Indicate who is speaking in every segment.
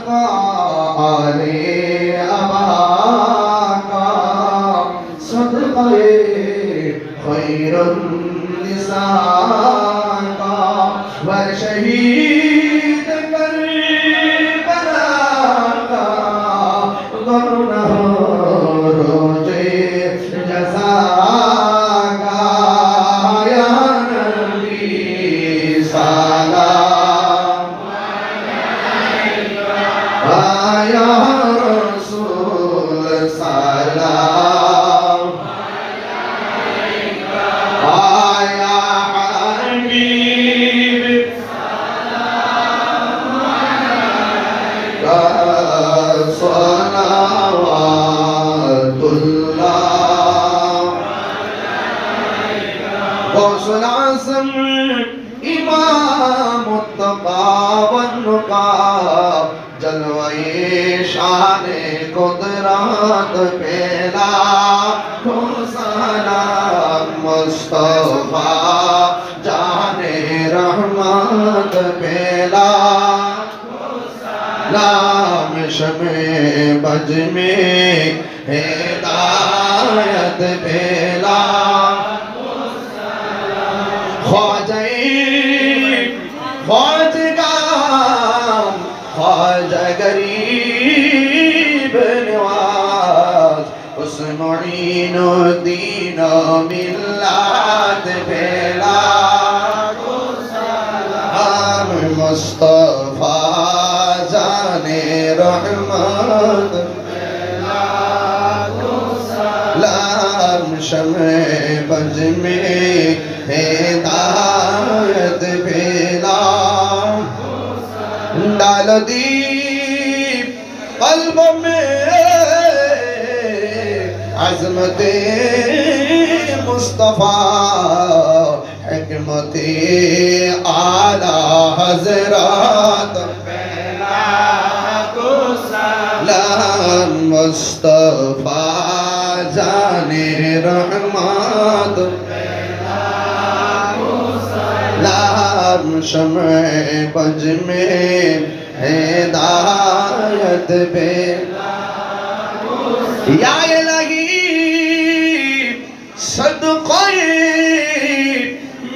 Speaker 1: आले अबाका सदक़े खैरुन निसा का वर शहीद करबला का गुनाह रोज़े जज़ा का या नबी सलाम या रसूल सलाम या हबीब सलावतुल्लाह गौसुल आज़म इमाम मुत्तक़ा वन्नुक़ा जलवे शाने कुदरत पेला सलाम मुस्तफा जाने रहमत पेला लाम शमे बज में हिदायत पेला ख्वाजा गरीब नवाज उस मुईनुद्दीन मिल्लत पेला सलाम मुस्तफा जाने रहमत लाम शमे बज में हिदायत पेला डाल दीप कल्ब में अज़मते मुस्तफा हिकमते आला हज़रात सलाम मुस्तफा जाने रहमत लाम शमे बज में हिदायत पे या इलाही सदक़े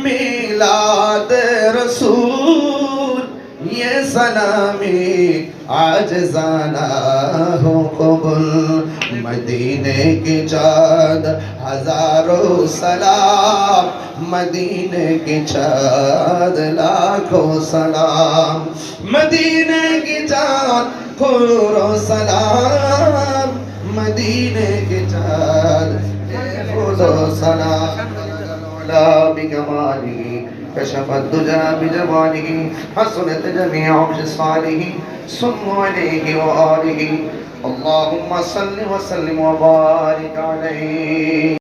Speaker 1: मिलाद रसूल ये सलामी आजज़ाना हो कबूल मदीने की चाँद हजारों सलाम मदीने की चाँद लाखों सलाम मदीने की चाँद करोड़ों सलाम मदीने की चाँद लाखों सलाम बिकमालिही कशफ़ दुजा बिजमालिही हसनत जमीअ ख़िसालिही सल्लु अलैहि व आलिही अल्लाहुम्मा सल्लि व सल्लिम व बारिक अलैहि।